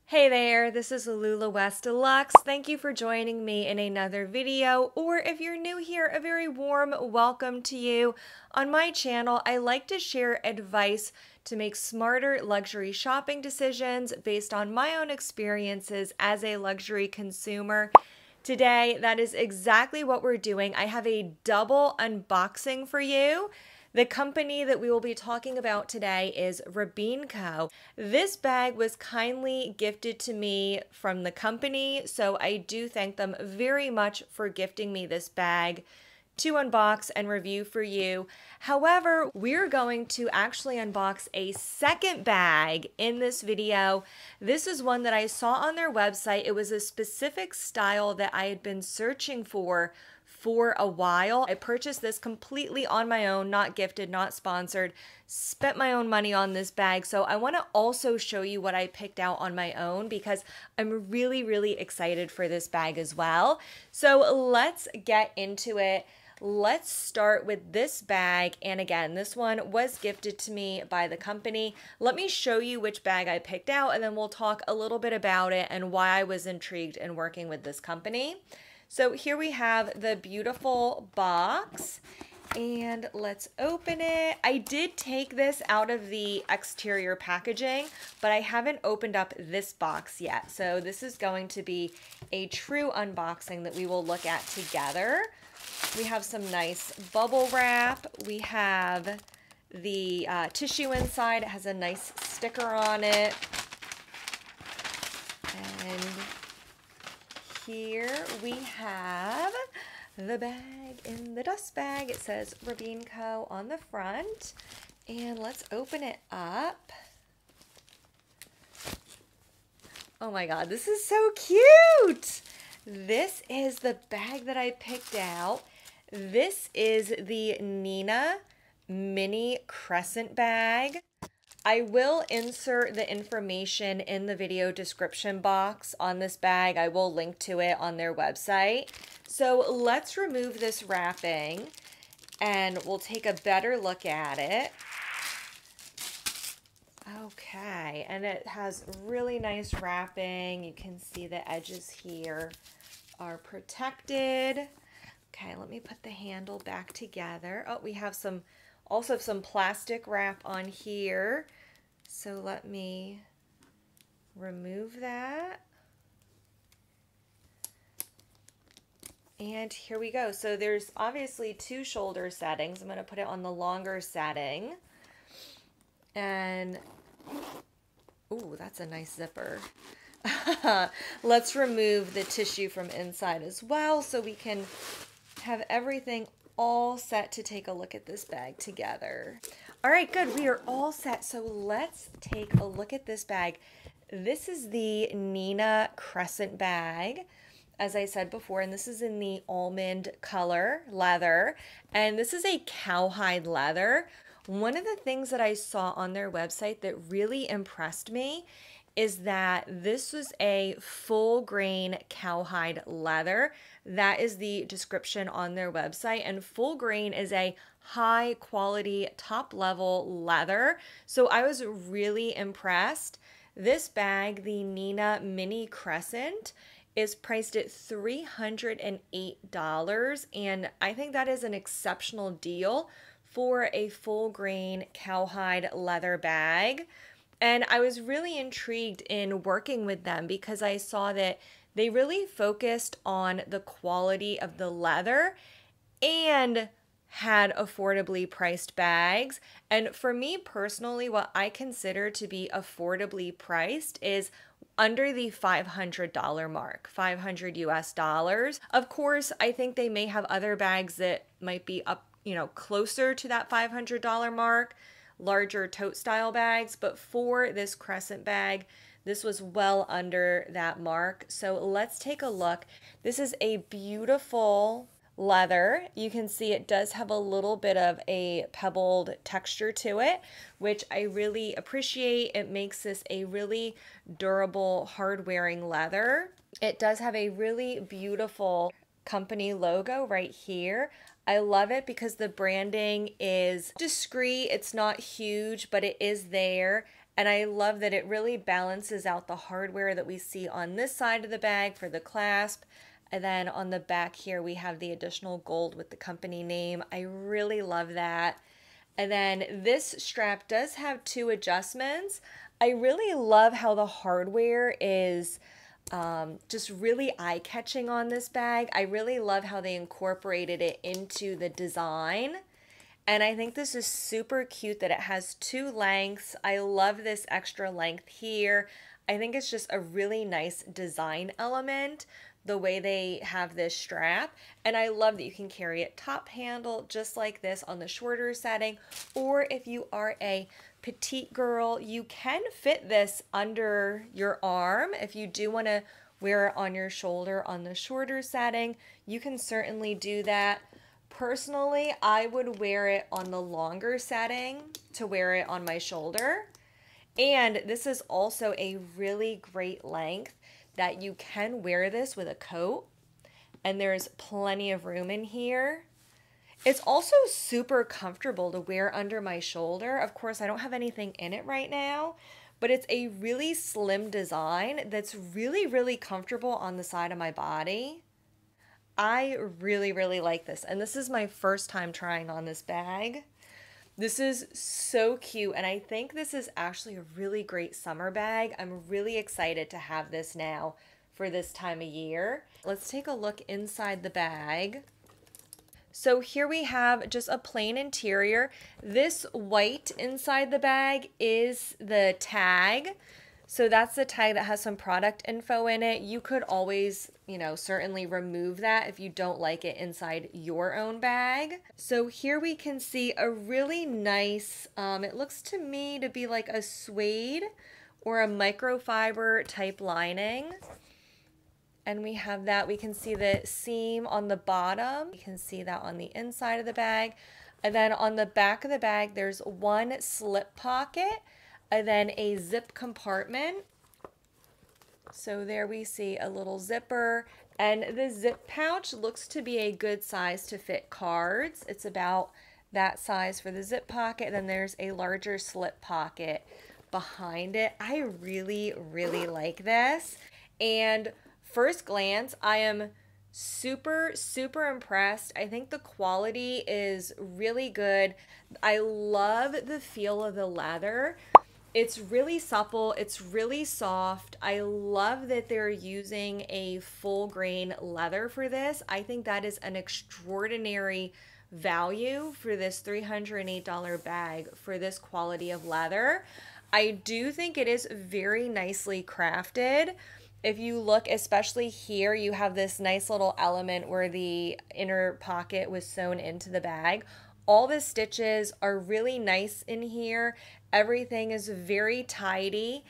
Hey there, this is Lula West Deluxe. Thank you for joining me in another video, or if you're new here, a very warm welcome to you. On my channel, I like to share advice to make smarter luxury shopping decisions based on my own experiences as a luxury consumer. Today, that is exactly what we're doing. I have a double unboxing for you. The company that we will be talking about today is Rabeanco. This bag was kindly gifted to me from the company, so I do thank them very much for gifting me this bag to unbox and review for you. However, we're going to actually unbox a second bag in this video. This is one that I saw on their website. It was a specific style that I had been searching for a while. I purchased this completely on my own, not gifted, not sponsored, spent my own money on this bag. So I want to also show you what I picked out on my own because I'm really excited for this bag as well. So let's get into it. Let's start with this bag. And again, this one was gifted to me by the company. Let me show you which bag I picked out and then we'll talk a little bit about it and why I was intrigued in working with this company. So here we have the beautiful box and let's open it. I did take this out of the exterior packaging, but I haven't opened up this box yet. So this is going to be a true unboxing that we will look at together. We have some nice bubble wrap. We have the tissue inside. It has a nice sticker on it. And here we have the bag in the dust bag. It says Rabeanco on the front. And let's open it up. Oh my God, this is so cute. This is the bag that I picked out. This is the Nina mini crescent bag. I will insert the information in the video description box on this bag. I will link to it on their website. So let's remove this wrapping and we'll take a better look at it. Okay, and it has really nice wrapping. You can see the edges here are protected. Okay, let me put the handle back together. Oh, we have also some plastic wrap on here. So let me remove that. And here we go. So there's obviously two shoulder settings. I'm going to put it on the longer setting. And, ooh, that's a nice zipper. Let's remove the tissue from inside as well so we can have everything all set to take a look at this bag together. All right, good. We are all set. So let's take a look at this bag. This is the Nina Crescent bag, as I said before, and this is in the almond color leather, and this is a cowhide leather. One of the things that I saw on their website that really impressed me is that this was a full grain cowhide leather. That is the description on their website, and full grain is a high quality top level leather. So I was really impressed. This bag, the Nina Mini Crescent, is priced at $308, and I think that is an exceptional deal for a full grain cowhide leather bag. And I was really intrigued in working with them because I saw that they really focused on the quality of the leather and had affordably priced bags. And for me personally, what I consider to be affordably priced is under the $500 mark, 500 US dollars. Of course, I think they may have other bags that might be up, closer to that $500 mark, larger tote style bags, but for this crescent bag, this was well under that mark. So let's take a look. This is a beautiful leather. You can see it does have a little bit of a pebbled texture to it, which I really appreciate. It makes this a really durable, hard-wearing leather. It does have a really beautiful company logo right here. I love it because the branding is discreet. It's not huge, but it is there. And I love that it really balances out the hardware that we see on this side of the bag for the clasp. And then on the back here, we have the additional gold with the company name. I really love that. And then this strap does have 2 adjustments. I really love how the hardware is just really eye-catching on this bag. I really love how they incorporated it into the design. And I think this is super cute that it has 2 lengths. I love this extra length here. I think it's just a really nice design element, the way they have this strap. And I love that you can carry it top handle just like this on the shorter setting. Or if you are a petite girl, you can fit this under your arm. If you do want to wear it on your shoulder on the shorter setting, you can certainly do that. Personally, I would wear it on the longer setting to wear it on my shoulder. And this is also a really great length that you can wear this with a coat, and there's plenty of room in here. It's also super comfortable to wear under my shoulder. Of course, I don't have anything in it right now, but it's a really slim design that's really, really comfortable on the side of my body. I really, really like this, and this is my first time trying on this bag. This is so cute, and I think this is actually a really great summer bag. I'm really excited to have this now for this time of year. Let's take a look inside the bag. So here we have just a plain interior. This white inside the bag is the tag. So that's the tag that has some product info in it. You could always, certainly remove that if you don't like it inside your own bag. So here we can see a really nice, it looks to me to be like a suede or a microfiber type lining. And we have that. We can see the seam on the bottom. You can see that on the inside of the bag. And then on the back of the bag, there's 1 slip pocket and then a zip compartment. So there we see a little zipper, and the zip pouch looks to be a good size to fit cards. It's about that size for the zip pocket. And then there's a larger slip pocket behind it. I really, really like this. And first glance, I am super, super impressed. I think the quality is really good. I love the feel of the leather. It's really supple, it's really soft. I love that they're using a full grain leather for this. I think that is an extraordinary value for this $308 bag for this quality of leather. I do think it is very nicely crafted. If you look, especially here, you have this nice little element where the inner pocket was sewn into the bag. All the stitches are really nice in here. Everything is very tidy.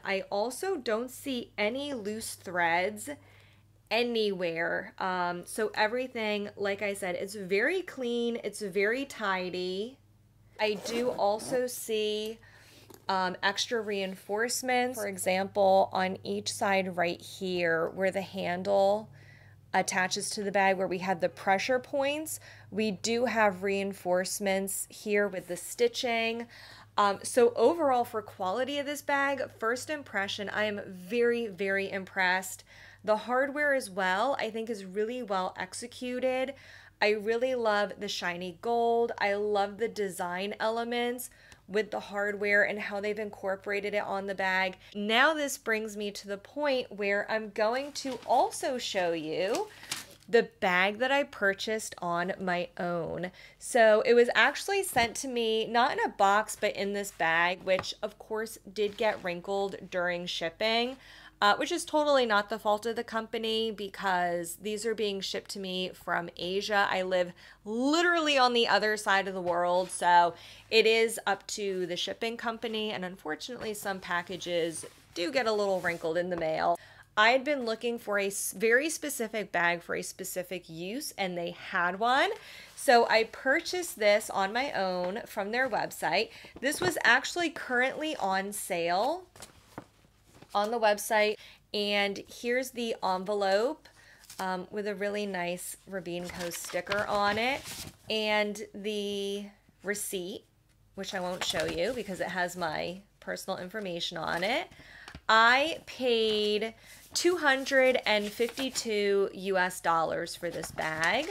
I also don't see any loose threads anywhere. So everything, like I said, it's very clean. It's very tidy. I do also see extra reinforcements. For example, on each side right here where the handle attaches to the bag, where we have the pressure points, we do have reinforcements here with the stitching. So overall, for quality of this bag, first impression, I am very, very impressed. The hardware as well, I think, is really well executed. I really love the shiny gold. I love the design elements with the hardware and how they've incorporated it on the bag. Now this brings me to the point where I'm going to also show you the bag that I purchased on my own. So it was actually sent to me, not in a box, but in this bag, which of course did get wrinkled during shipping, which is totally not the fault of the company because these are being shipped to me from Asia. I live literally on the other side of the world, so it is up to the shipping company, and unfortunately some packages do get a little wrinkled in the mail. I had been looking for a very specific bag for a specific use, and they had one. So I purchased this on my own from their website. This was actually currently on sale on the website. And here's the envelope with a really nice Rabeanco sticker on it, and the receipt, which I won't show you because it has my personal information on it. I paid $252 US for this bag.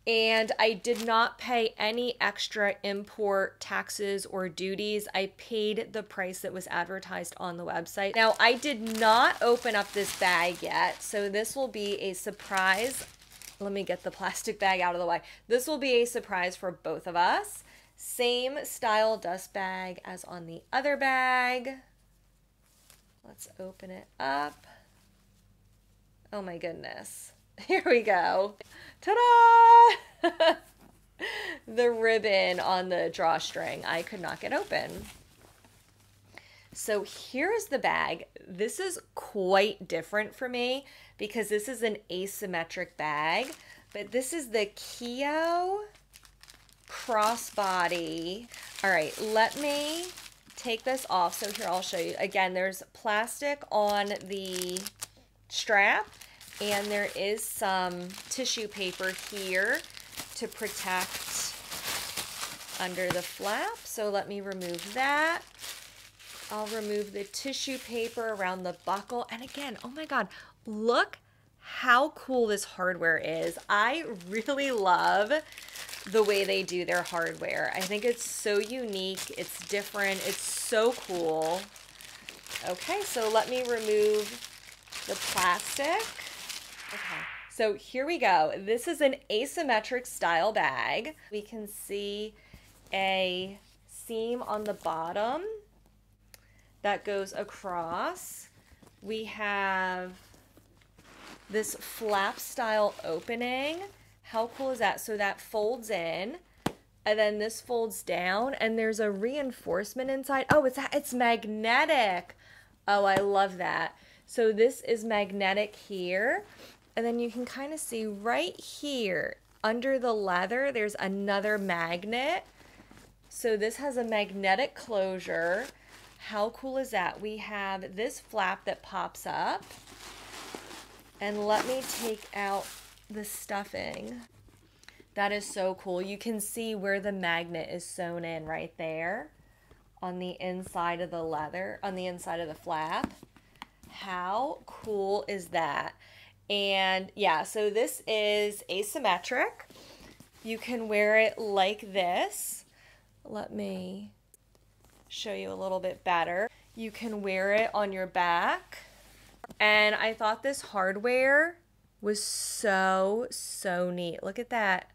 And I did not pay any extra import taxes or duties. I paid the price that was advertised on the website. Now, I did not open up this bag yet, so this will be a surprise. Let me get the plastic bag out of the way. This will be a surprise for both of us. Same style dust bag as on the other bag. Let's open it up. Oh my goodness. Here we go. Ta-da! The ribbon on the drawstring I could not get open. So here's the bag. This is quite different for me because this is an asymmetric bag, but this is the Keo crossbody. All right, let me take this off. So here, I'll show you. Again, there's plastic on the strap, and there is some tissue paper here to protect under the flap. So let me remove that. I'll remove the tissue paper around the buckle. And again, oh my God, look how cool this hardware is. I really love the way they do their hardware. I think it's so unique. It's different. It's so cool. Okay, so let me remove the plastic. Okay, so here we go. This is an asymmetric style bag. We can see a seam on the bottom that goes across. We have this flap style opening. How cool is that? So that folds in, and then this folds down, and there's a reinforcement inside. Oh, it's magnetic. Oh, I love that. So this is magnetic here. And then you can kind of see right here under the leather, there's another magnet. So this has a magnetic closure. How cool is that? We have this flap that pops up. And let me take out the stuffing. That is so cool. You can see where the magnet is sewn in right there on the inside of the leather, on the inside of the flap. How cool is that? And yeah, so this is asymmetric. You can wear it like this. Let me show you a little bit better. You can wear it on your back. And I thought this hardware was so neat. Look at that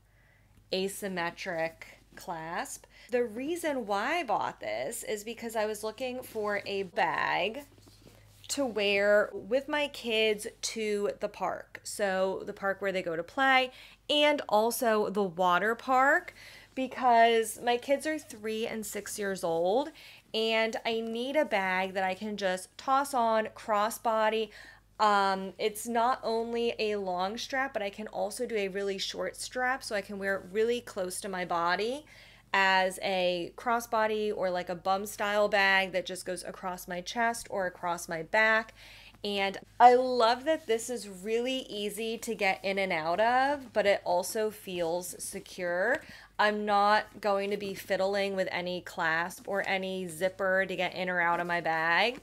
asymmetric clasp. The reason why I bought this is because I was looking for a bag to wear with my kids to the park. So the park where they go to play, and also the water park, because my kids are 3 and 6 years old, and I need a bag that I can just toss on, crossbody. It's not only a long strap, but I can also do a really short strap, so I can wear it really close to my body as a crossbody or like a bum style bag that just goes across my chest or across my back. And I love that this is really easy to get in and out of, but it also feels secure. I'm not going to be fiddling with any clasp or any zipper to get in or out of my bag,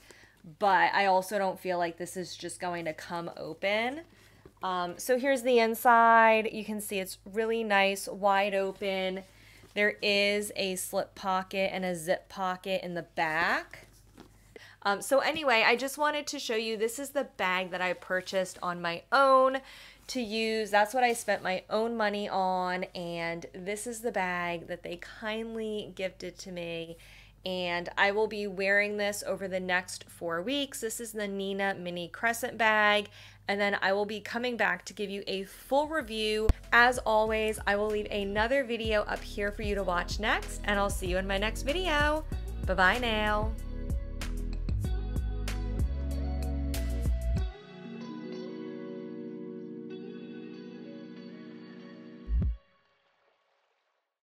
but I also don't feel like this is just going to come open. So here's the inside. You can see it's really nice, wide open. There is a slip pocket and a zip pocket in the back. So anyway, I just wanted to show you, this is the bag that I purchased on my own to use. That's what I spent my own money on, and this is the bag that they kindly gifted to me. And I will be wearing this over the next 4 weeks. This is the Nina Mini Crescent bag, and then I will be coming back to give you a full review. As always, I will leave another video up here for you to watch next, and I'll see you in my next video. Bye-bye now.